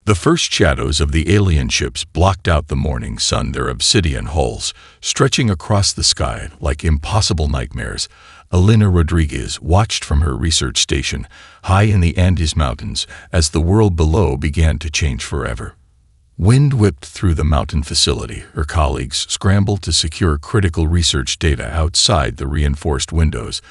The first shadows of the alien ships blocked out the morning sun, their obsidian hulls stretching across the sky like impossible nightmares. Elena Rodriguez watched from her research station high in the Andes Mountains as the world below began to change forever. Wind whipped through the mountain facility. Her colleagues scrambled to secure critical research data outside the reinforced windows.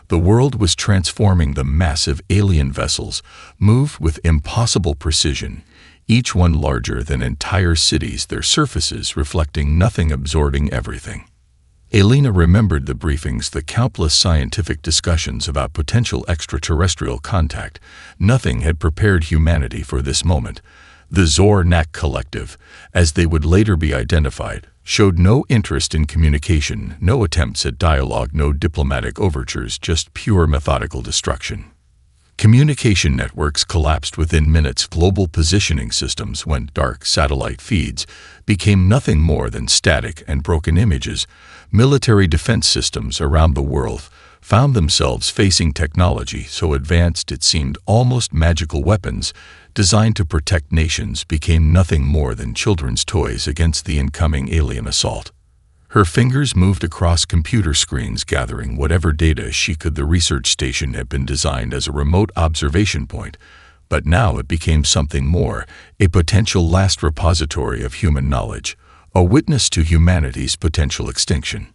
The world was transforming. The massive alien vessels moved with impossible precision, each one larger than entire cities, their surfaces reflecting nothing, absorbing everything. Elena remembered the briefings, the countless scientific discussions about potential extraterrestrial contact. Nothing had prepared humanity for this moment. The Zornak Collective, as they would later be identified, showed no interest in communication, no attempts at dialogue, no diplomatic overtures, just pure methodical destruction. Communication networks collapsed within minutes. Global positioning systems went dark. Satellite feeds became nothing more than static and broken images. Military defense systems around the world found themselves facing technology so advanced it seemed almost magical. Weapons designed to protect nations became nothing more than children's toys against the incoming alien assault. Her fingers moved across computer screens, gathering whatever data she could. The research station had been designed as a remote observation point, but now it became something more, a potential last repository of human knowledge, a witness to humanity's potential extinction.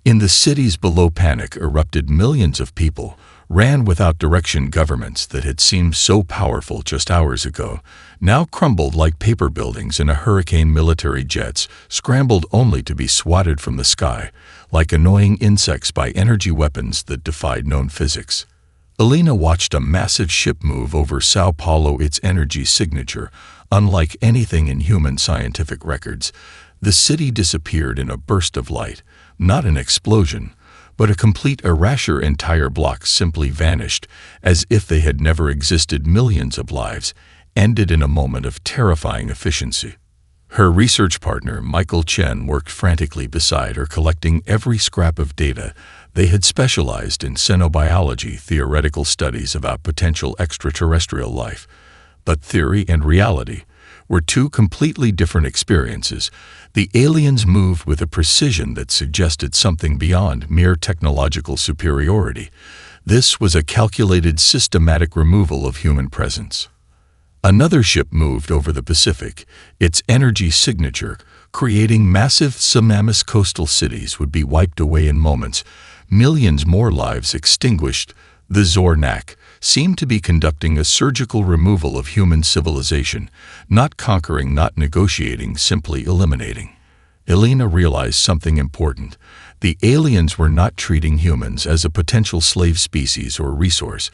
In the cities below, panic erupted. Millions of people ran without direction. Governments that had seemed so powerful just hours ago now crumbled like paper buildings in a hurricane. Military jets scrambled only to be swatted from the sky like annoying insects by energy weapons that defied known physics. Elena watched a massive ship move over Sao Paulo, its energy signature unlike anything in human scientific records. The city disappeared in a burst of light, not an explosion, but a complete erasure. Entire blocks simply vanished, as if they had never existed. Millions of lives ended in a moment of terrifying efficiency. Her research partner, Michael Chen, worked frantically beside her, collecting every scrap of data. They had specialized in xenobiology, theoretical studies about potential extraterrestrial life. But theory and reality were two completely different experiences. The aliens moved with a precision that suggested something beyond mere technological superiority. This was a calculated, systematic removal of human presence. Another ship moved over the Pacific, its energy signature, creating massive tsunamis. Coastal cities would be wiped away in moments, millions more lives extinguished. The Zornak seemed to be conducting a surgical removal of human civilization, not conquering, not negotiating, simply eliminating. Elena realized something important. The aliens were not treating humans as a potential slave species or resource.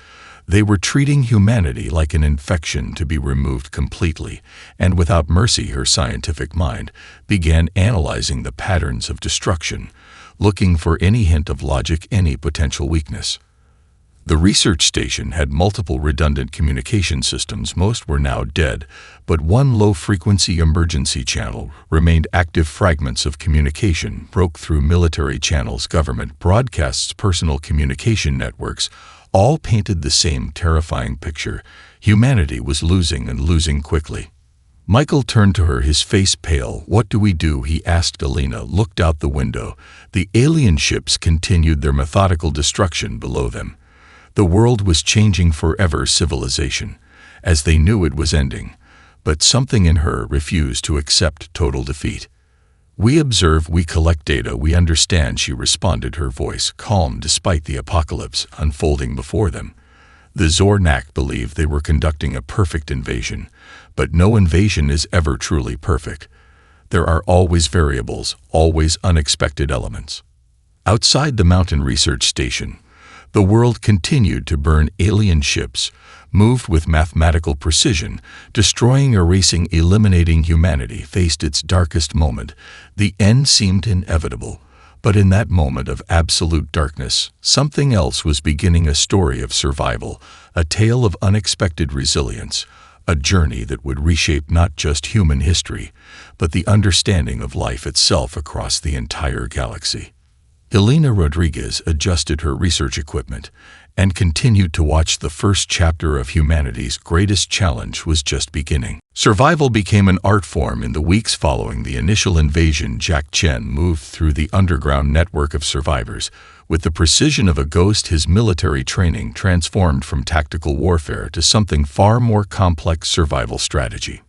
They were treating humanity like an infection to be removed completely, and without mercy. Her scientific mind began analyzing the patterns of destruction, looking for any hint of logic, any potential weakness. The research station had multiple redundant communication systems. Most were now dead, but one low-frequency emergency channel remained active. Fragments of communication broke through military channels, government broadcasts, personal communication networks, all painted the same terrifying picture. Humanity was losing, and losing quickly. Michael turned to her, his face pale. "What do we do?" he asked. Elena looked out the window. The alien ships continued their methodical destruction below them. The world was changing forever. Civilization, as they knew it, was ending, but something in her refused to accept total defeat. "We observe, we collect data, we understand," she responded, her voice calm despite the apocalypse unfolding before them. The Zornak believed they were conducting a perfect invasion, but no invasion is ever truly perfect. There are always variables, always unexpected elements. Outside the mountain research station, the world continued to burn. Alien ships moved with mathematical precision, destroying, erasing, eliminating. Humanity faced its darkest moment. The end seemed inevitable, but in that moment of absolute darkness, something else was beginning. A story of survival, a tale of unexpected resilience, a journey that would reshape not just human history, but the understanding of life itself across the entire galaxy. Elena Rodriguez adjusted her research equipment and continued to watch. The first chapter of humanity's greatest challenge was just beginning. Survival became an art form in the weeks following the initial invasion. Jack Chen moved through the underground network of survivors. With the precision of a ghost, his military training transformed from tactical warfare to something far more complex: survival strategy.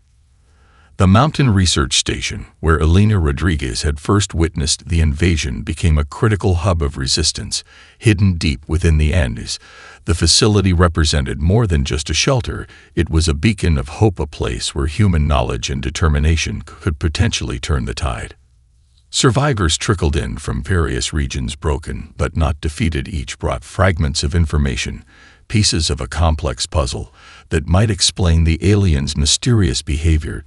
The mountain research station, where Elena Rodriguez had first witnessed the invasion, became a critical hub of resistance. Hidden deep within the Andes, the facility represented more than just a shelter. It was a beacon of hope, a place where human knowledge and determination could potentially turn the tide. Survivors trickled in from various regions, broken but not defeated. Each brought fragments of information, pieces of a complex puzzle that might explain the aliens' mysterious behavior.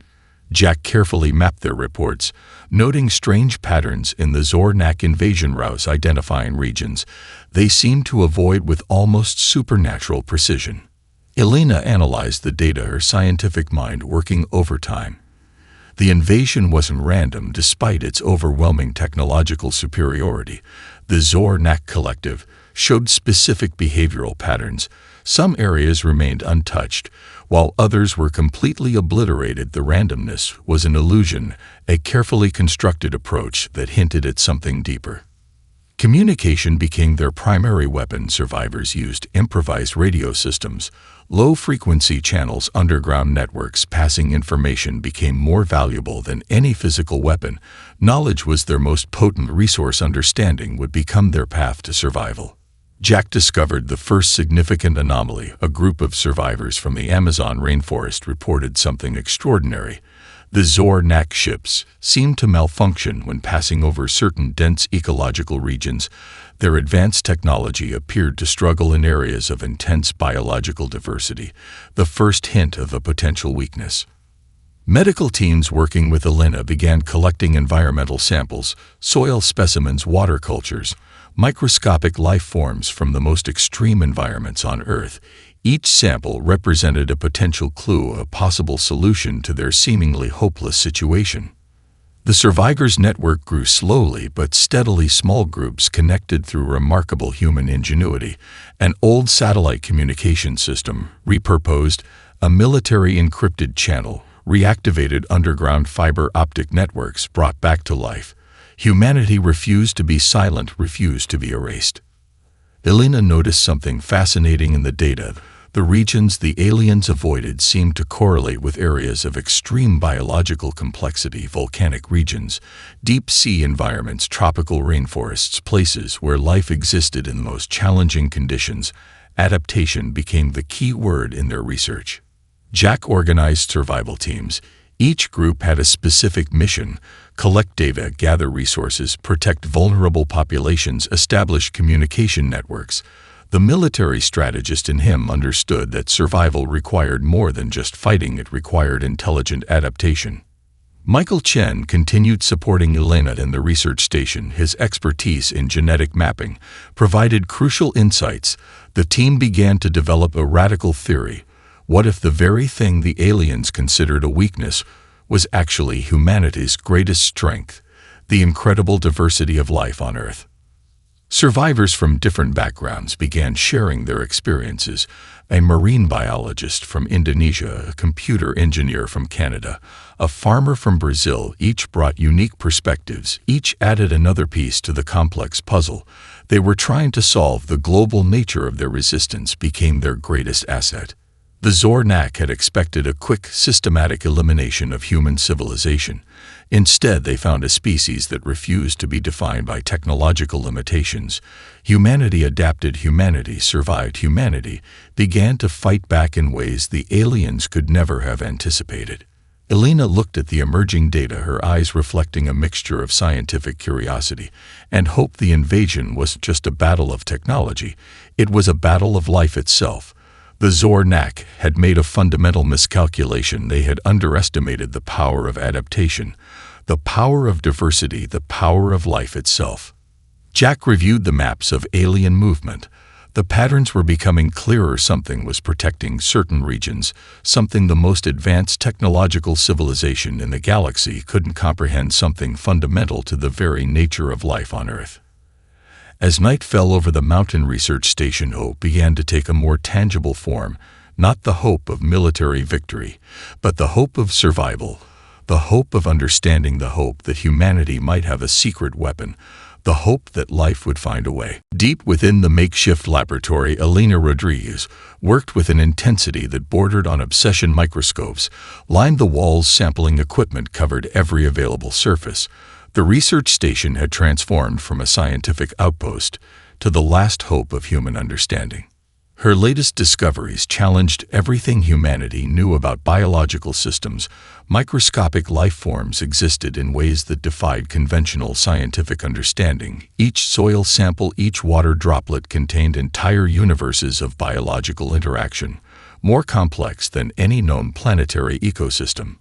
Jack carefully mapped their reports, noting strange patterns in the Zornak invasion routes, identifying regions they seemed to avoid with almost supernatural precision. Elena analyzed the data, her scientific mind working overtime. The invasion wasn't random. Despite its overwhelming technological superiority, the Zornak collective showed specific behavioral patterns. Some areas remained untouched, while others were completely obliterated. The randomness was an illusion, a carefully constructed approach that hinted at something deeper. Communication became their primary weapon. Survivors used improvised radio systems, low-frequency channels, underground networks. Passing information became more valuable than any physical weapon. Knowledge was their most potent resource. Understanding would become their path to survival. Jack discovered the first significant anomaly. A group of survivors from the Amazon rainforest reported something extraordinary. The Zornak ships seemed to malfunction when passing over certain dense ecological regions. Their advanced technology appeared to struggle in areas of intense biological diversity, the first hint of a potential weakness. Medical teams working with Elena began collecting environmental samples, soil specimens, water cultures, microscopic life forms from the most extreme environments on Earth. Each sample represented a potential clue, a possible solution to their seemingly hopeless situation. The survivors' network grew slowly but steadily. Small groups connected through remarkable human ingenuity. An old satellite communication system repurposed, a military encrypted channel, reactivated underground fiber optic networks brought back to life. Humanity refused to be silent, refused to be erased. Elena noticed something fascinating in the data. The regions the aliens avoided seemed to correlate with areas of extreme biological complexity: volcanic regions, deep-sea environments, tropical rainforests, places where life existed in the most challenging conditions. Adaptation became the key word in their research. Jack organized survival teams. Each group had a specific mission: collect data, gather resources, protect vulnerable populations, establish communication networks. The military strategist in him understood that survival required more than just fighting. It required intelligent adaptation. Michael Chen continued supporting Elena in the research station. His expertise in genetic mapping provided crucial insights. The team began to develop a radical theory. What if the very thing the aliens considered a weakness was actually humanity's greatest strength? The incredible diversity of life on Earth. Survivors from different backgrounds began sharing their experiences. A marine biologist from Indonesia, a computer engineer from Canada, a farmer from Brazil. Each brought unique perspectives. Each added another piece to the complex puzzle. They were trying to solve. The global nature of their resistance became their greatest asset. The Zornak had expected a quick, systematic elimination of human civilization. Instead, they found a species that refused to be defined by technological limitations. Humanity adapted, humanity survived, humanity began to fight back in ways the aliens could never have anticipated. Elena looked at the emerging data, her eyes reflecting a mixture of scientific curiosity and hope. The invasion wasn't just a battle of technology, it was a battle of life itself. The Zornak had made a fundamental miscalculation. They had underestimated the power of adaptation, the power of diversity, the power of life itself. Jack reviewed the maps of alien movement. The patterns were becoming clearer. Something was protecting certain regions, something the most advanced technological civilization in the galaxy couldn't comprehend, something fundamental to the very nature of life on Earth. As night fell over the mountain research station, hope began to take a more tangible form, not the hope of military victory, but the hope of survival, the hope of understanding, the hope that humanity might have a secret weapon, the hope that life would find a way. Deep within the makeshift laboratory, Elena Rodriguez worked with an intensity that bordered on obsession. Microscopes lined the walls, sampling equipment covered every available surface. The research station had transformed from a scientific outpost to the last hope of human understanding. Her latest discoveries challenged everything humanity knew about biological systems. Microscopic life forms existed in ways that defied conventional scientific understanding. Each soil sample, each water droplet contained entire universes of biological interaction, more complex than any known planetary ecosystem.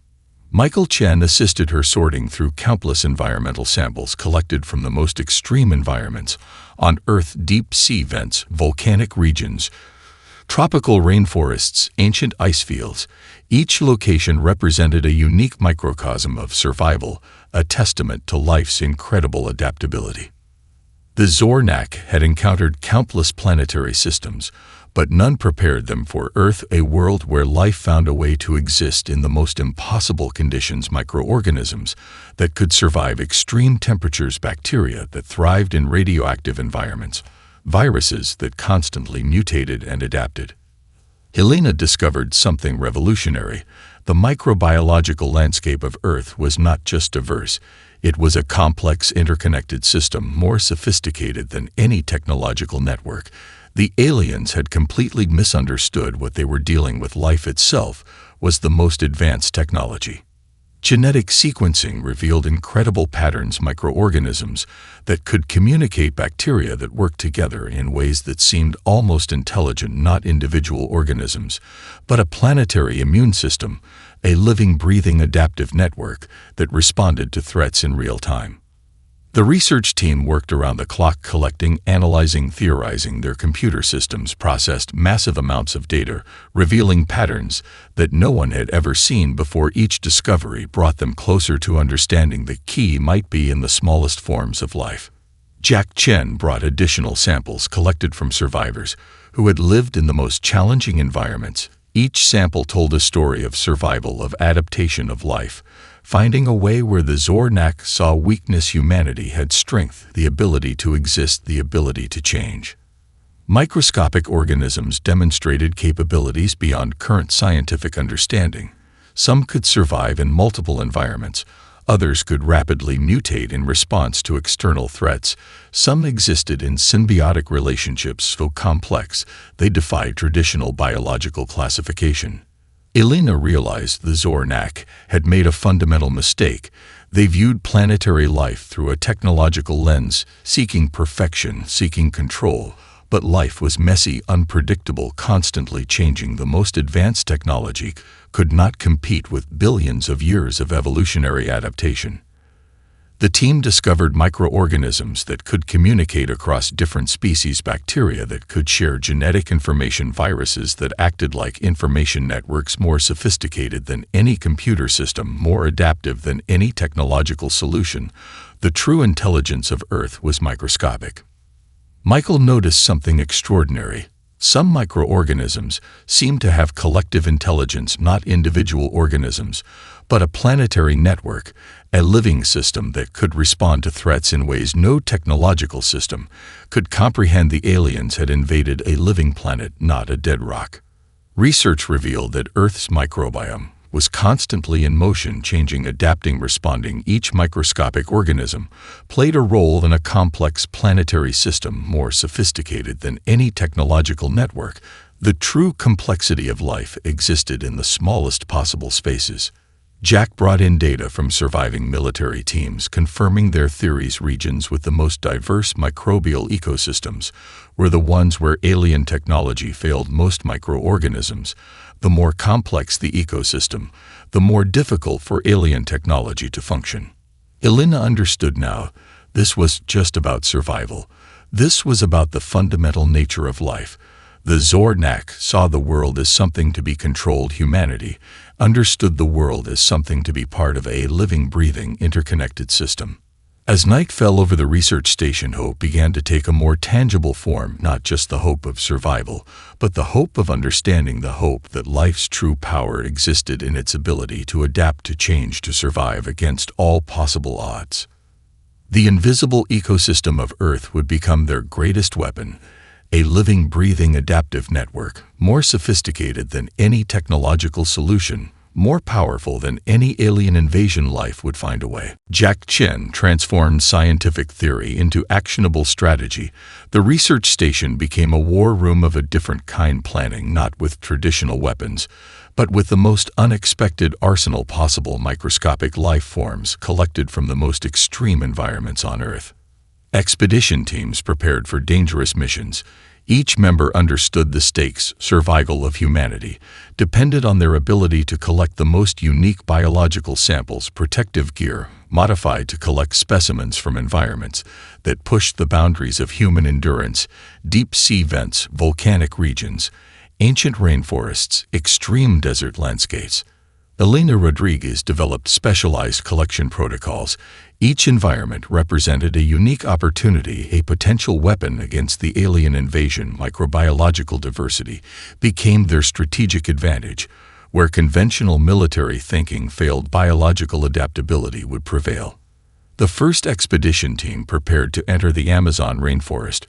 Michael Chen assisted her sorting through countless environmental samples collected from the most extreme environments on Earth: deep sea vents, volcanic regions, tropical rainforests, ancient ice fields. Each location represented a unique microcosm of survival, a testament to life's incredible adaptability. The Zornak had encountered countless planetary systems, but none prepared them for Earth, a world where life found a way to exist in the most impossible conditions. Microorganisms that could survive extreme temperatures, bacteria that thrived in radioactive environments, viruses that constantly mutated and adapted. Helena discovered something revolutionary. The microbiological landscape of Earth was not just diverse, it was a complex, interconnected system, more sophisticated than any technological network. The aliens had completely misunderstood what they were dealing with. Life itself was the most advanced technology. Genetic sequencing revealed incredible patterns, microorganisms that could communicate, bacteria that worked together in ways that seemed almost intelligent, not individual organisms, but a planetary immune system, a living, breathing, adaptive network that responded to threats in real time. The research team worked around the clock, collecting, analyzing, theorizing. Their computer systems processed massive amounts of data, revealing patterns that no one had ever seen before. Each discovery brought them closer to understanding the key might be in the smallest forms of life. Jack Chen brought additional samples collected from survivors who had lived in the most challenging environments. Each sample told a story of survival, of adaptation, of life, finding a way where the Zornak saw weakness. Humanity had strength, the ability to exist, the ability to change. Microscopic organisms demonstrated capabilities beyond current scientific understanding. Some could survive in multiple environments. Others could rapidly mutate in response to external threats. Some existed in symbiotic relationships so complex they defied traditional biological classification. Elena realized the Zornak had made a fundamental mistake. They viewed planetary life through a technological lens, seeking perfection, seeking control. But life was messy, unpredictable, constantly changing. The most advanced technology could not compete with billions of years of evolutionary adaptation. The team discovered microorganisms that could communicate across different species, bacteria that could share genetic information, viruses that acted like information networks, more sophisticated than any computer system, more adaptive than any technological solution. The true intelligence of Earth was microscopic. Michael noticed something extraordinary. Some microorganisms seemed to have collective intelligence, not individual organisms, but a planetary network, a living system that could respond to threats in ways no technological system could comprehend. The aliens had invaded a living planet, not a dead rock. Research revealed that Earth's microbiome was constantly in motion, changing, adapting, responding. Each microscopic organism played a role in a complex planetary system, more sophisticated than any technological network. The true complexity of life existed in the smallest possible spaces. Jack brought in data from surviving military teams, confirming their theories. Regions with the most diverse microbial ecosystems were the ones where alien technology failed. Most microorganisms, the more complex the ecosystem, the more difficult for alien technology to function. Elena understood now. This was just about survival. This was about the fundamental nature of life. The Zornak saw the world as something to be controlled. Humanity understood the world as something to be part of a living, breathing, interconnected system. As night fell over the research station, hope began to take a more tangible form, not just the hope of survival, but the hope of understanding, the hope that life's true power existed in its ability to adapt to change, to survive against all possible odds. The invisible ecosystem of Earth would become their greatest weapon, a living, breathing, adaptive network, more sophisticated than any technological solution, more powerful than any alien invasion life would find a way. Jack Chen transformed scientific theory into actionable strategy. The research station became a war room of a different kind, planning not with traditional weapons, but with the most unexpected arsenal possible: microscopic life forms collected from the most extreme environments on Earth. Expedition teams prepared for dangerous missions. Each member understood the stakes. Survival of humanity depended on their ability to collect the most unique biological samples, protective gear modified to collect specimens from environments that pushed the boundaries of human endurance, deep sea vents, volcanic regions, ancient rainforests, extreme desert landscapes. Elena Rodriguez developed specialized collection protocols. Each environment represented a unique opportunity, a potential weapon against the alien invasion. Microbiological diversity became their strategic advantage. Where conventional military thinking failed, biological adaptability would prevail. The first expedition team prepared to enter the Amazon rainforest,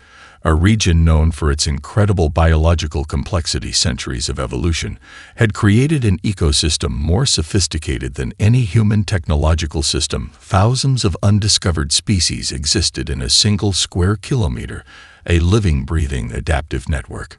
a region known for its incredible biological complexity. Centuries of evolution had created an ecosystem more sophisticated than any human technological system. Thousands of undiscovered species existed in a single square kilometer, a living, breathing, adaptive network.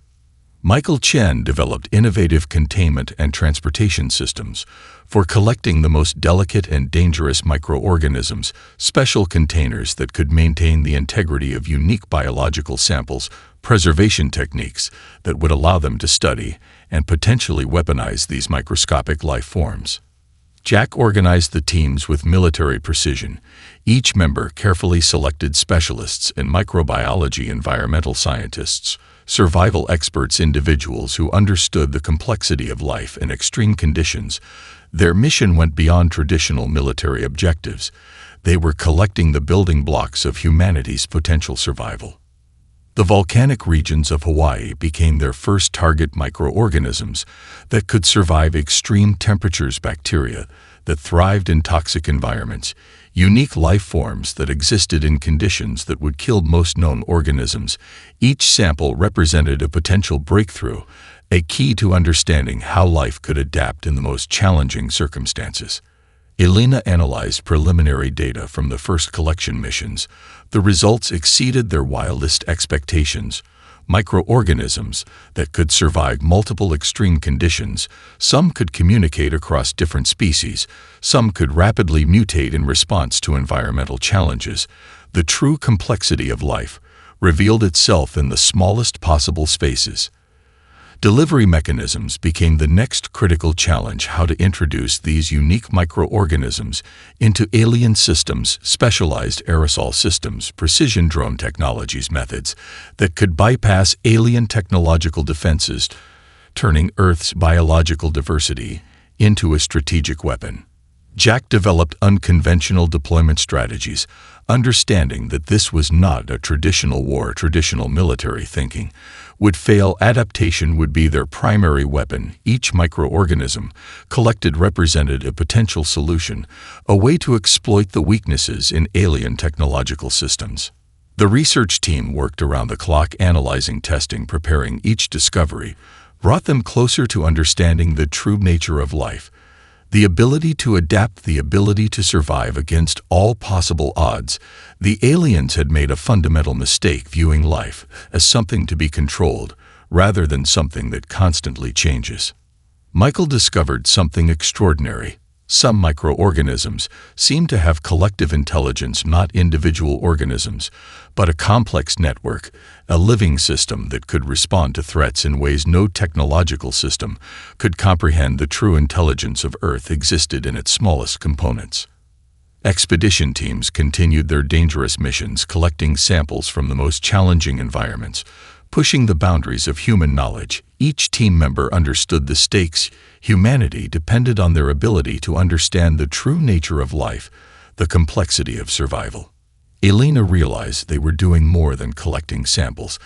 Michael Chen developed innovative containment and transportation systems for collecting the most delicate and dangerous microorganisms, special containers that could maintain the integrity of unique biological samples, preservation techniques that would allow them to study and potentially weaponize these microscopic life forms. Jack organized the teams with military precision. Each member carefully selected specialists in microbiology, environmental scientists, survival experts, individuals who understood the complexity of life in extreme conditions. Their mission went beyond traditional military objectives. They were collecting the building blocks of humanity's potential survival. The volcanic regions of Hawaii became their first target: microorganisms that could survive extreme temperatures, bacteria that thrived in toxic environments, unique life forms that existed in conditions that would kill most known organisms. Each sample represented a potential breakthrough, a key to understanding how life could adapt in the most challenging circumstances. Elena analyzed preliminary data from the first collection missions. The results exceeded their wildest expectations. Microorganisms that could survive multiple extreme conditions. Some could communicate across different species. Some could rapidly mutate in response to environmental challenges. The true complexity of life revealed itself in the smallest possible spaces. Delivery mechanisms became the next critical challenge: how to introduce these unique microorganisms into alien systems. Specialized aerosol systems, precision drone technologies, methods that could bypass alien technological defenses, turning Earth's biological diversity into a strategic weapon. Jack developed unconventional deployment strategies, understanding that this was not a traditional war. Traditional military thinking would fail. Adaptation would be their primary weapon. Each microorganism collected represented a potential solution, a way to exploit the weaknesses in alien technological systems. The research team worked around the clock, analyzing, testing, preparing. Each discovery brought them closer to understanding the true nature of life. The ability to adapt, the ability to survive against all possible odds. The aliens had made a fundamental mistake, viewing life as something to be controlled rather than something that constantly changes. Michael discovered something extraordinary. Some microorganisms seemed to have collective intelligence, not individual organisms, but a complex network, a living system that could respond to threats in ways no technological system could comprehend. The true intelligence of Earth existed in its smallest components. Expedition teams continued their dangerous missions, collecting samples from the most challenging environments, pushing the boundaries of human knowledge. Each team member understood the stakes. Humanity depended on their ability to understand the true nature of life, the complexity of survival. Elena realized they were doing more than collecting samples.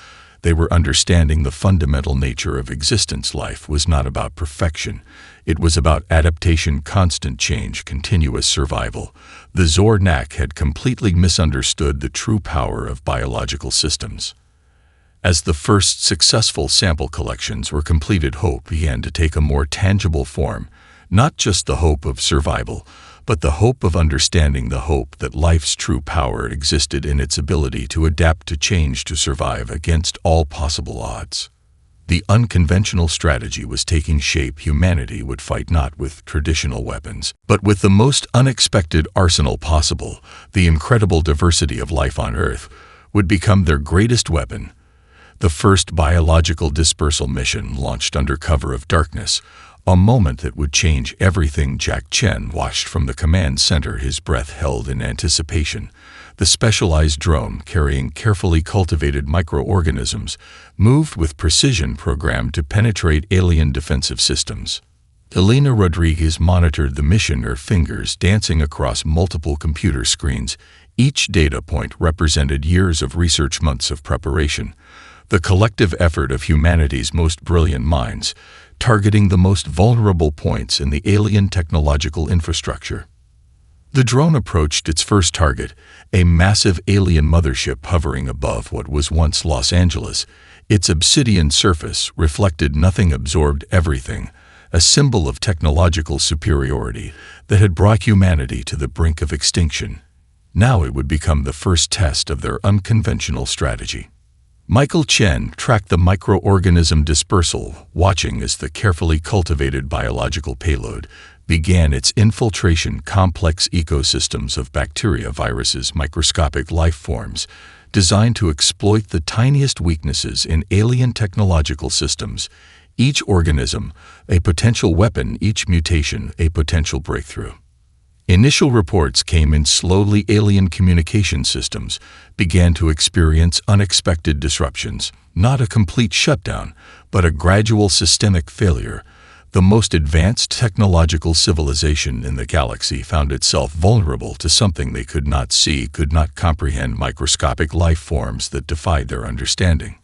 They were understanding the fundamental nature of existence. Life was not about perfection. It was about adaptation, constant change, continuous survival. The Zornak had completely misunderstood the true power of biological systems. As the first successful sample collections were completed, hope began to take a more tangible form, not just the hope of survival, but the hope of understanding, the hope that life's true power existed in its ability to adapt, to change, to survive against all possible odds. The unconventional strategy was taking shape. Humanity would fight not with traditional weapons, but with the most unexpected arsenal possible. The incredible diversity of life on Earth would become their greatest weapon. The first biological dispersal mission launched under cover of darkness, a moment that would change everything. Jack Chen watched from the command center, his breath held in anticipation. The specialized drone, carrying carefully cultivated microorganisms, moved with precision, programmed to penetrate alien defensive systems. Elena Rodriguez monitored the mission, her fingers dancing across multiple computer screens. Each data point represented years of research, months of preparation. The collective effort of humanity's most brilliant minds, targeting the most vulnerable points in the alien technological infrastructure. The drone approached its first target, a massive alien mothership hovering above what was once Los Angeles. Its obsidian surface reflected nothing, absorbed everything, a symbol of technological superiority that had brought humanity to the brink of extinction. Now it would become the first test of their unconventional strategy. Michael Chen tracked the microorganism dispersal, watching as the carefully cultivated biological payload began its infiltration. Complex ecosystems of bacteria, viruses, microscopic life forms, designed to exploit the tiniest weaknesses in alien technological systems. Each organism, a potential weapon, each mutation, a potential breakthrough. Initial reports came in slowly. Alien communication systems began to experience unexpected disruptions, not a complete shutdown, but a gradual systemic failure. The most advanced technological civilization in the galaxy found itself vulnerable to something they could not see, could not comprehend, microscopic life forms that defied their understanding.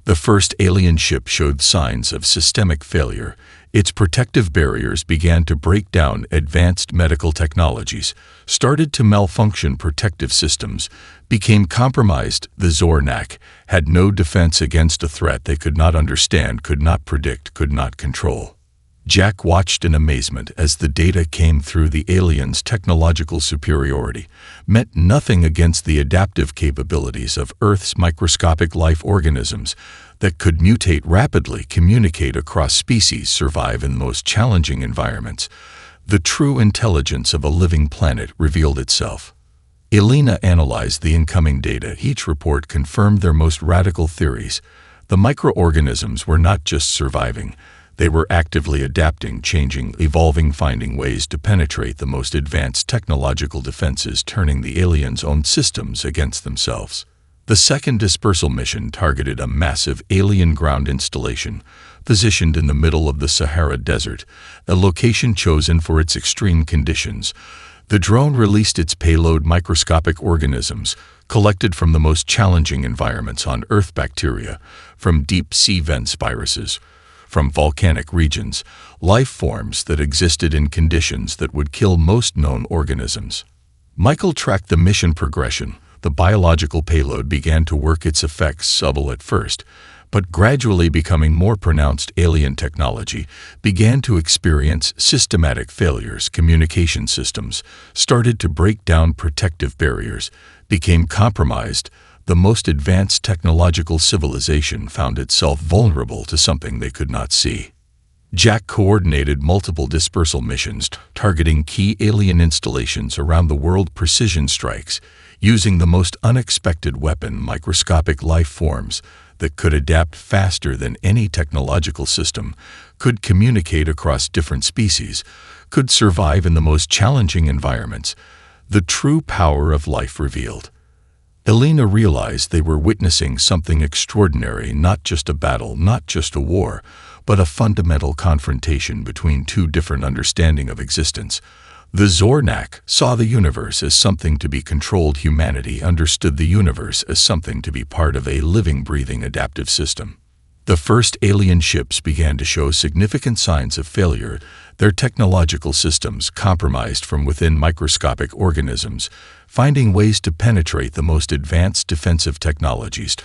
The first alien ship showed signs of systemic failure. Its protective barriers began to break down. Advanced medical technologies started to malfunction. Protective systems became compromised. The Zornak had no defense against a threat they could not understand, could not predict, could not control. Jack watched in amazement as the data came through. The aliens' technological superiority meant nothing against the adaptive capabilities of Earth's microscopic life organisms that could mutate rapidly, communicate across species, survive in the most challenging environments. The true intelligence of a living planet revealed itself. Elena analyzed the incoming data. Each report confirmed their most radical theories. The microorganisms were not just surviving. They were actively adapting, changing, evolving, finding ways to penetrate the most advanced technological defenses, turning the aliens' own systems against themselves. The second dispersal mission targeted a massive alien ground installation positioned in the middle of the Sahara Desert, a location chosen for its extreme conditions. The drone released its payload, microscopic organisms collected from the most challenging environments on Earth, bacteria from deep sea vents, viruses from volcanic regions, life forms that existed in conditions that would kill most known organisms. Michael tracked the mission progression. The biological payload began to work, its effects subtle at first, but gradually becoming more pronounced. Alien technology began to experience systematic failures. Communication systems started to break down. Protective barriers became compromised. The most advanced technological civilization found itself vulnerable to something they could not see. Jack coordinated multiple dispersal missions targeting key alien installations around the world. Precision strikes, using the most unexpected weapon, microscopic life forms that could adapt faster than any technological system, could communicate across different species, could survive in the most challenging environments. The true power of life revealed. Elena realized they were witnessing something extraordinary, not just a battle, not just a war, but a fundamental confrontation between two different understandings of existence. The Zornak saw the universe as something to be controlled. Humanity understood the universe as something to be part of a living, breathing, adaptive system. The first alien ships began to show significant signs of failure, their technological systems compromised from within microscopic organisms, finding ways to penetrate the most advanced defensive technologies,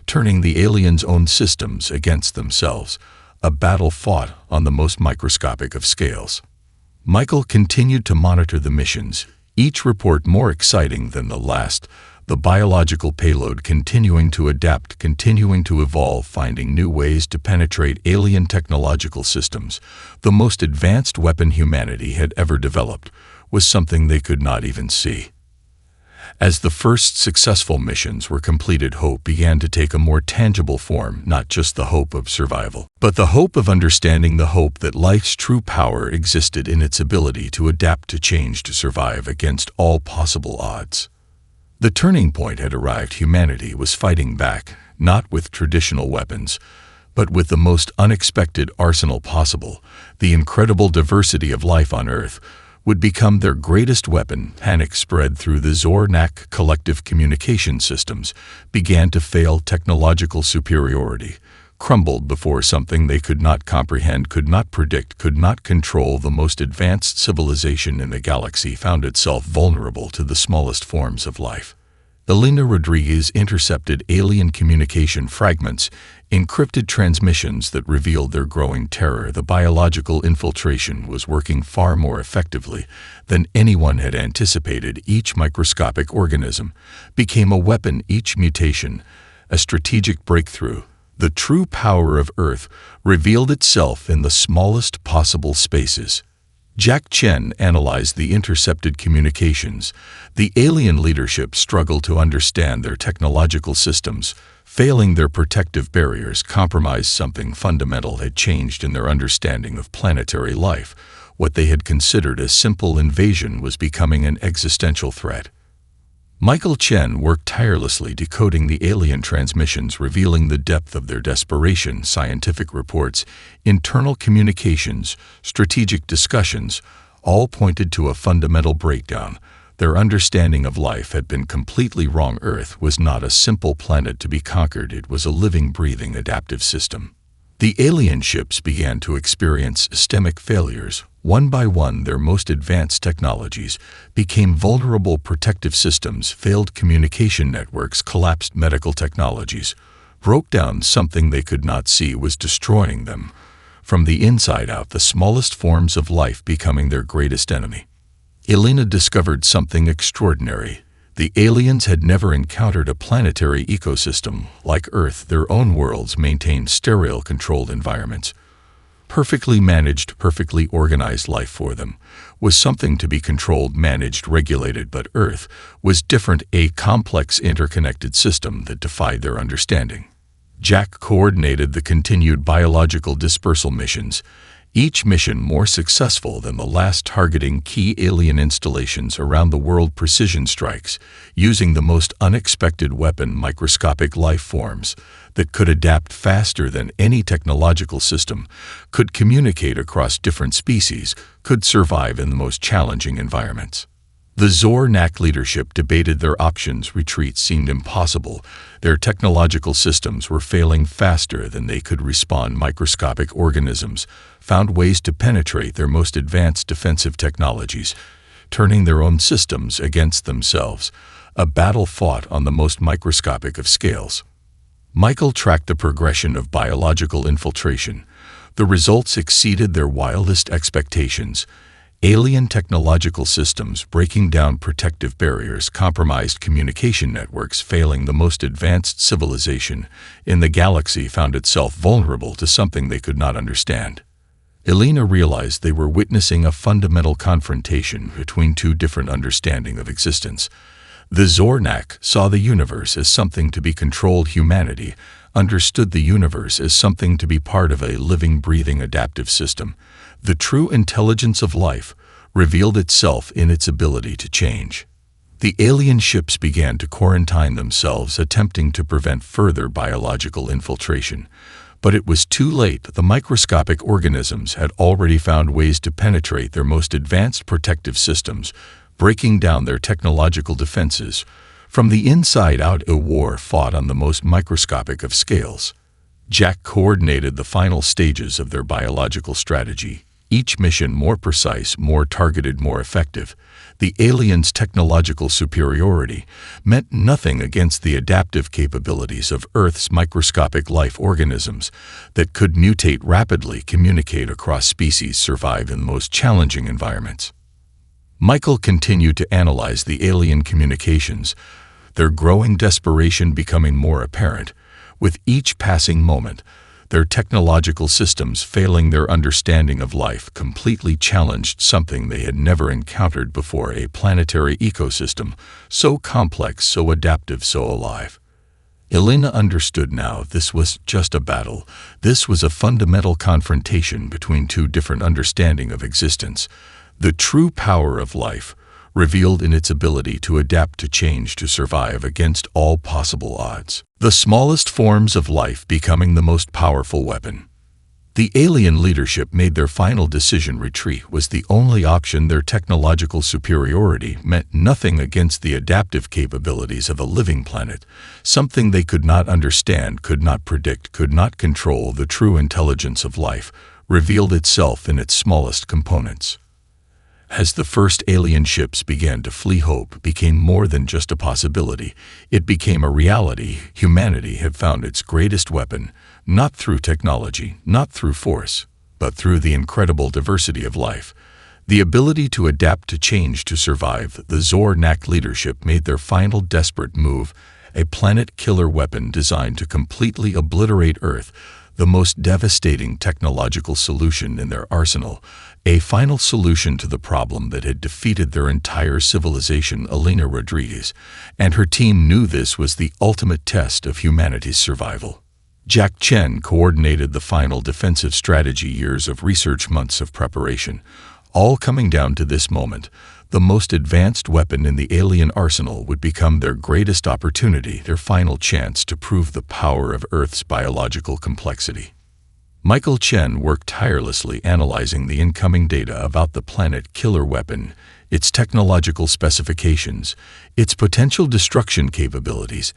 turning the aliens' own systems against themselves, a battle fought on the most microscopic of scales. Michael continued to monitor the missions, each report more exciting than the last, the biological payload continuing to adapt, continuing to evolve, finding new ways to penetrate alien technological systems. The most advanced weapon humanity had ever developed was something they could not even see. As the first successful missions were completed, hope began to take a more tangible form, not just the hope of survival, but the hope of understanding, the hope that life's true power existed in its ability to adapt, to change, to survive against all possible odds. The turning point had arrived. Humanity was fighting back, not with traditional weapons, but with the most unexpected arsenal possible. The incredible diversity of life on Earth would become their greatest weapon. Panic spread through the Zornak. Collective communication systems began to fail. Technological superiority crumbled before something they could not comprehend, could not predict, could not control. The most advanced civilization in the galaxy found itself vulnerable to the smallest forms of life. Elena Rodriguez intercepted alien communication fragments, encrypted transmissions that revealed their growing terror. The biological infiltration was working far more effectively than anyone had anticipated. Each microscopic organism became a weapon, each mutation a strategic breakthrough. The true power of Earth revealed itself in the smallest possible spaces. Jack Chen analyzed the intercepted communications. The alien leadership struggled to understand their technological systems, failing their protective barriers. Compromised. Something fundamental had changed in their understanding of planetary life. What they had considered a simple invasion was becoming an existential threat. Michael Chen worked tirelessly decoding the alien transmissions, revealing the depth of their desperation. Scientific reports, internal communications, strategic discussions, all pointed to a fundamental breakdown. Their understanding of life had been completely wrong. Earth was not a simple planet to be conquered. It was a living, breathing, adaptive system. The alien ships began to experience systemic failures. One by one, their most advanced technologies became vulnerable. Protective systems failed. Communication networks collapsed. Medical technologies broke down. Something they could not see was destroying them from the inside out, the smallest forms of life becoming their greatest enemy. Elena discovered something extraordinary. The aliens had never encountered a planetary ecosystem like Earth. Their own worlds maintained sterile, controlled environments. Perfectly managed, perfectly organized life for them was something to be controlled, managed, regulated, but Earth was different, a complex, interconnected system that defied their understanding. Jack coordinated the continued biological dispersal missions, each mission more successful than the last, targeting key alien installations around the world. Precision strikes, using the most unexpected weapon, microscopic life forms that could adapt faster than any technological system, could communicate across different species, could survive in the most challenging environments. The Zornak leadership debated their options. Retreat seemed impossible. Their technological systems were failing faster than they could respond. Microscopic organisms found ways to penetrate their most advanced defensive technologies, turning their own systems against themselves, a battle fought on the most microscopic of scales. Michael tracked the progression of biological infiltration. The results exceeded their wildest expectations. Alien technological systems breaking down protective barriers, compromised communication networks, failing. The most advanced civilization in the galaxy found itself vulnerable to something they could not understand. Elena realized they were witnessing a fundamental confrontation between two different understandings of existence. The Zornak saw the universe as something to be controlled. Humanity understood the universe as something to be part of a living, breathing, adaptive system. The true intelligence of life revealed itself in its ability to change. The alien ships began to quarantine themselves, attempting to prevent further biological infiltration. But it was too late. The microscopic organisms had already found ways to penetrate their most advanced protective systems, breaking down their technological defenses. From the inside out, a war fought on the most microscopic of scales. Jack coordinated the final stages of their biological strategy, each mission more precise, more targeted, more effective. The aliens' technological superiority meant nothing against the adaptive capabilities of Earth's microscopic life organisms that could mutate rapidly, communicate across species, survive in the most challenging environments. Michael continued to analyze the alien communications, their growing desperation becoming more apparent. With each passing moment, their technological systems failing, their understanding of life completely challenged something they had never encountered before: a planetary ecosystem, so complex, so adaptive, so alive. Elena understood now. This was just a battle. This was a fundamental confrontation between two different understandings of existence. The true power of life, revealed in its ability to adapt, to change, to survive against all possible odds. The smallest forms of life becoming the most powerful weapon. The alien leadership made their final decision. Retreat was the only option. Their technological superiority meant nothing against the adaptive capabilities of a living planet, something they could not understand, could not predict, could not control. The true intelligence of life revealed itself in its smallest components. As the first alien ships began to flee, hope became more than just a possibility. It became a reality. Humanity had found its greatest weapon, not through technology, not through force, but through the incredible diversity of life. The ability to adapt, to change, to survive. The Zornak leadership made their final desperate move, a planet-killer weapon designed to completely obliterate Earth, the most devastating technological solution in their arsenal, a final solution to the problem that had defeated their entire civilization. Elena Rodriguez and her team knew this was the ultimate test of humanity's survival. Jack Chen coordinated the final defensive strategy, years of research, months of preparation, all coming down to this moment. The most advanced weapon in the alien arsenal would become their greatest opportunity, their final chance to prove the power of Earth's biological complexity. Michael Chen worked tirelessly analyzing the incoming data about the planet-killer weapon, its technological specifications, its potential destruction capabilities.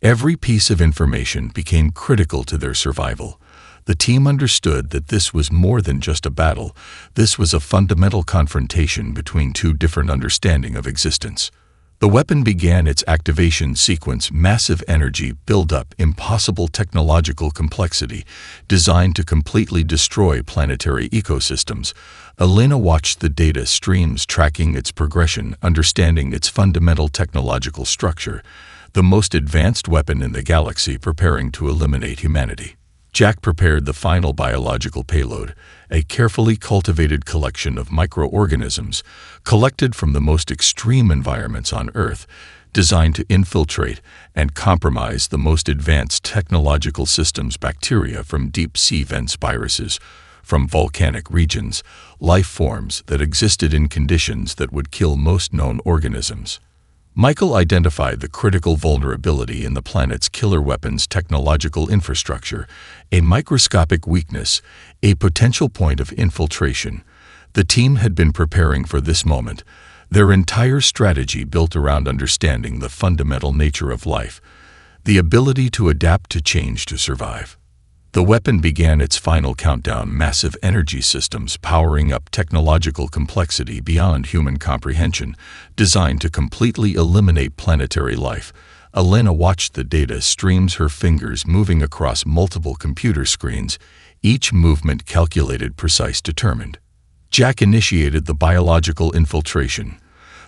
Every piece of information became critical to their survival. The team understood that this was more than just a battle. This was a fundamental confrontation between two different understandings of existence. The weapon began its activation sequence. Massive energy buildup, impossible technological complexity, designed to completely destroy planetary ecosystems. Elena watched the data streams, tracking its progression, understanding its fundamental technological structure. The most advanced weapon in the galaxy, preparing to eliminate humanity. Jack prepared the final biological payload, a carefully cultivated collection of microorganisms collected from the most extreme environments on Earth, designed to infiltrate and compromise the most advanced technological systems. Bacteria from deep-sea vents, viruses from volcanic regions, life forms that existed in conditions that would kill most known organisms. Michael identified the critical vulnerability in the planet's killer weapons technological infrastructure, a microscopic weakness, a potential point of infiltration. The team had been preparing for this moment, their entire strategy built around understanding the fundamental nature of life, the ability to adapt, to change, to survive. The weapon began its final countdown, massive energy systems powering up technological complexity beyond human comprehension, designed to completely eliminate planetary life. Elena watched the data streams, her fingers moving across multiple computer screens, each movement calculated, precise, determined. Jack initiated the biological infiltration,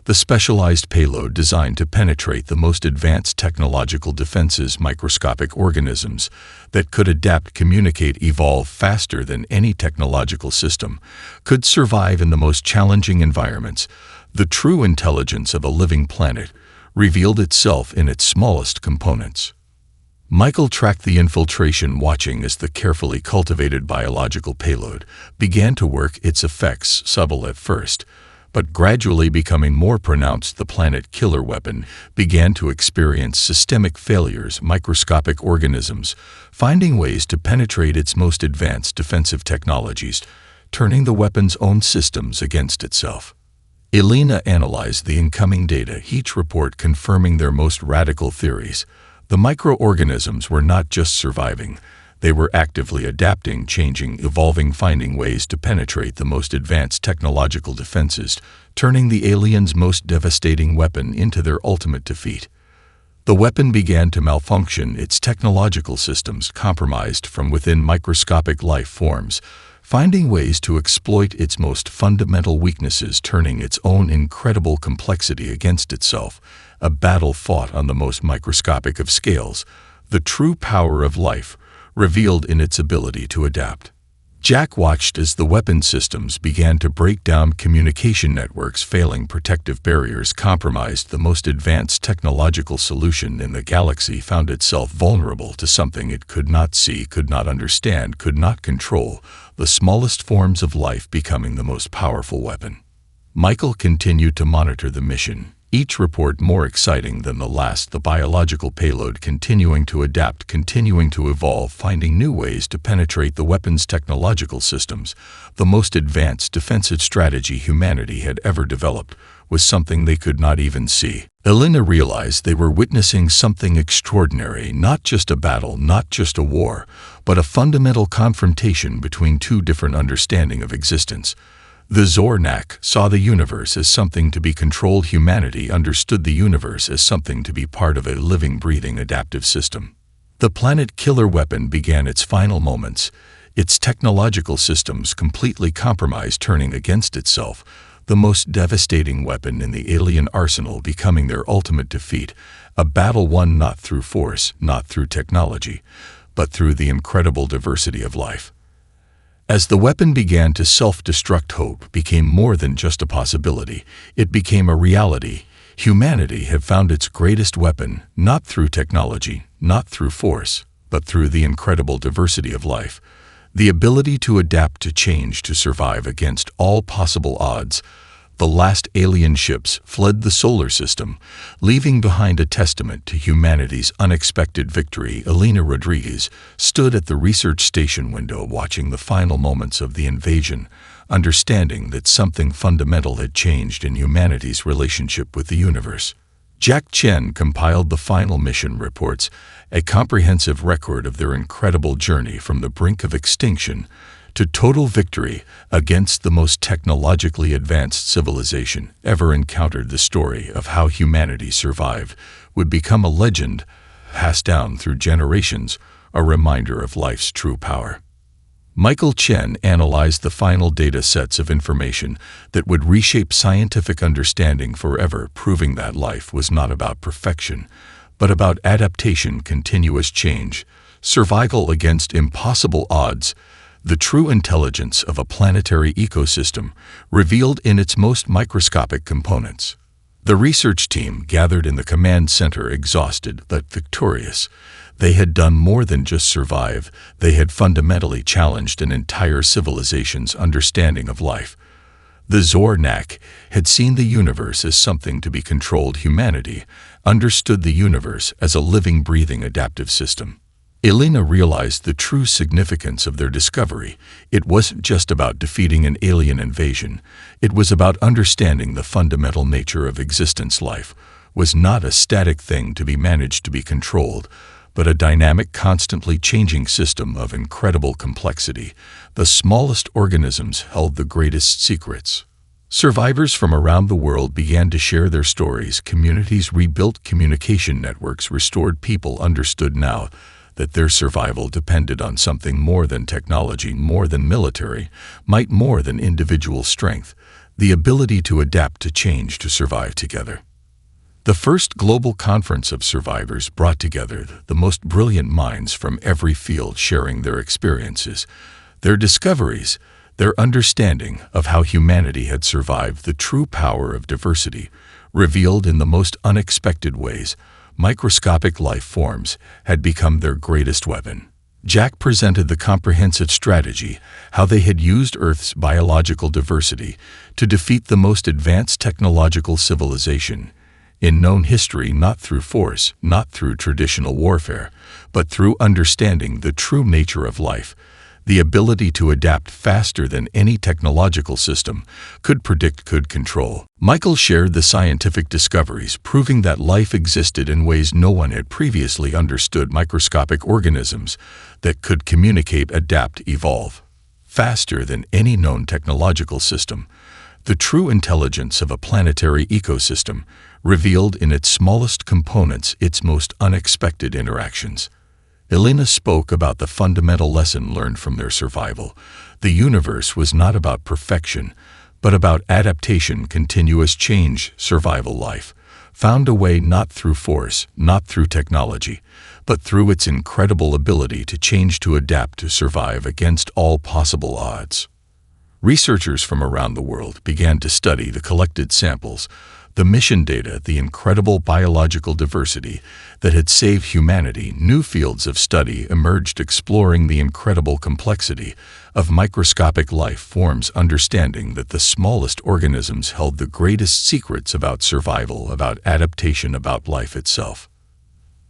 the specialized payload designed to penetrate the most advanced technological defenses, microscopic organisms that could adapt, communicate, evolve faster than any technological system, could survive in the most challenging environments. The true intelligence of a living planet revealed itself in its smallest components. Michael tracked the infiltration, watching as the carefully cultivated biological payload began to work, its effects subtle at first, but gradually becoming more pronounced, the planet killer weapon began to experience systemic failures, microscopic organisms finding ways to penetrate its most advanced defensive technologies, turning the weapon's own systems against itself. Elena analyzed the incoming data, each report confirming their most radical theories. The microorganisms were not just surviving, they were actively adapting, changing, evolving, finding ways to penetrate the most advanced technological defenses, turning the aliens' most devastating weapon into their ultimate defeat. The weapon began to malfunction, its technological systems compromised from within, microscopic life forms finding ways to exploit its most fundamental weaknesses, turning its own incredible complexity against itself. A battle fought on the most microscopic of scales, the true power of life revealed in its ability to adapt. Jack watched as the weapon systems began to break down, communication networks failing, protective barriers compromised. The most advanced technological solution in the galaxy found itself vulnerable to something it could not see, could not understand, could not control, the smallest forms of life becoming the most powerful weapon. Michael continued to monitor the mission, each report more exciting than the last, the biological payload continuing to adapt, continuing to evolve, finding new ways to penetrate the weapon's technological systems. The most advanced defensive strategy humanity had ever developed was something they could not even see. Elena realized they were witnessing something extraordinary, not just a battle, not just a war, but a fundamental confrontation between two different understandings of existence. The Zornak saw the universe as something to be controlled. Humanity understood the universe as something to be part of a living, breathing, adaptive system. The planet killer weapon began its final moments, its technological systems completely compromised, turning against itself, the most devastating weapon in the alien arsenal becoming their ultimate defeat, a battle won not through force, not through technology, but through the incredible diversity of life. As the weapon began to self-destruct, hope became more than just a possibility. It became a reality. Humanity had found its greatest weapon, not through technology, not through force, but through the incredible diversity of life. The ability to adapt, to change, to survive against all possible odds. The last alien ships fled the solar system, leaving behind a testament to humanity's unexpected victory. Elena Rodriguez stood at the research station window watching the final moments of the invasion, understanding that something fundamental had changed in humanity's relationship with the universe. Jack Chen compiled the final mission reports, a comprehensive record of their incredible journey from the brink of extinction to total victory against the most technologically advanced civilization ever encountered. The story of how humanity survived would become a legend, passed down through generations, a reminder of life's true power. Michael Chen analyzed the final data sets of information that would reshape scientific understanding forever, proving that life was not about perfection, but about adaptation, continuous change, survival against impossible odds. The true intelligence of a planetary ecosystem revealed in its most microscopic components. The research team gathered in the command center, exhausted but victorious. They had done more than just survive. They had fundamentally challenged an entire civilization's understanding of life. The Zornak had seen the universe as something to be controlled. Humanity understood the universe as a living, breathing, adaptive system. Elena realized the true significance of their discovery. It wasn't just about defeating an alien invasion. It was about understanding the fundamental nature of existence. Life was not a static thing to be managed, to be controlled, but a dynamic, constantly changing system of incredible complexity. The smallest organisms held the greatest secrets. Survivors from around the world began to share their stories. Communities rebuilt, communication networks restored. People understood now that their survival depended on something more than technology, more than military might, more than individual strength, the ability to adapt, to change, to survive together. The first global conference of survivors brought together the most brilliant minds from every field, sharing their experiences, their discoveries, their understanding of how humanity had survived. The true power of diversity, revealed in the most unexpected ways. Microscopic life forms had become their greatest weapon. Jack presented the comprehensive strategy, how they had used Earth's biological diversity to defeat the most advanced technological civilization in known history, not through force, not through traditional warfare, but through understanding the true nature of life, the ability to adapt faster than any technological system could predict, could control. Michael shared the scientific discoveries proving that life existed in ways no one had previously understood, microscopic organisms that could communicate, adapt, evolve faster than any known technological system. The true intelligence of a planetary ecosystem revealed in its smallest components, its most unexpected interactions. Elena spoke about the fundamental lesson learned from their survival. The universe was not about perfection, but about adaptation, continuous change. Survival life found a way, not through force, not through technology, but through its incredible ability to change, to adapt, to survive against all possible odds. Researchers from around the world began to study the collected samples, the mission data, the incredible biological diversity that had saved humanity. New fields of study emerged, exploring the incredible complexity of microscopic life forms, understanding that the smallest organisms held the greatest secrets about survival, about adaptation, about life itself.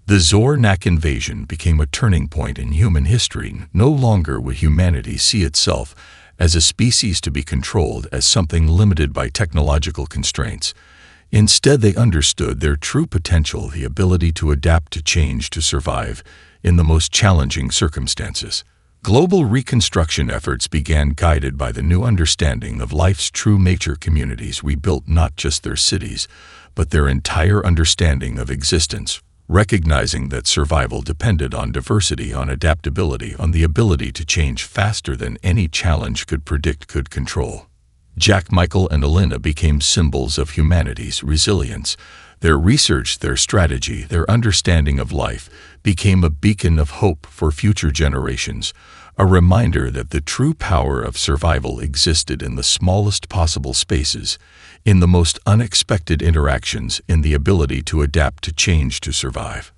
The Zornak invasion became a turning point in human history. No longer would humanity see itself as a species to be controlled, as something limited by technological constraints. Instead, they understood their true potential, the ability to adapt, to change, to survive in the most challenging circumstances. Global reconstruction efforts began, guided by the new understanding of life's true nature. Communities rebuilt not just their cities, but their entire understanding of existence, recognizing that survival depended on diversity, on adaptability, on the ability to change faster than any challenge could predict, could control. Jack, Michael, and Elena became symbols of humanity's resilience. Their research, their strategy, their understanding of life became a beacon of hope for future generations, a reminder that the true power of survival existed in the smallest possible spaces, in the most unexpected interactions, in the ability to adapt, to change, to survive.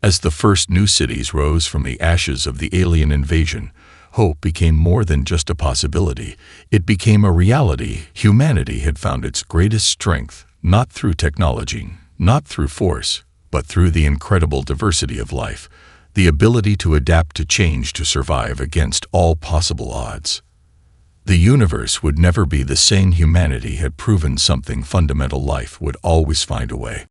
As the first new cities rose from the ashes of the alien invasion, hope became more than just a possibility. It became a reality. Humanity had found its greatest strength, not through technology, not through force, but through the incredible diversity of life, the ability to adapt, to change, to survive against all possible odds. The universe would never be the same. Humanity had proven something fundamental: life would always find a way.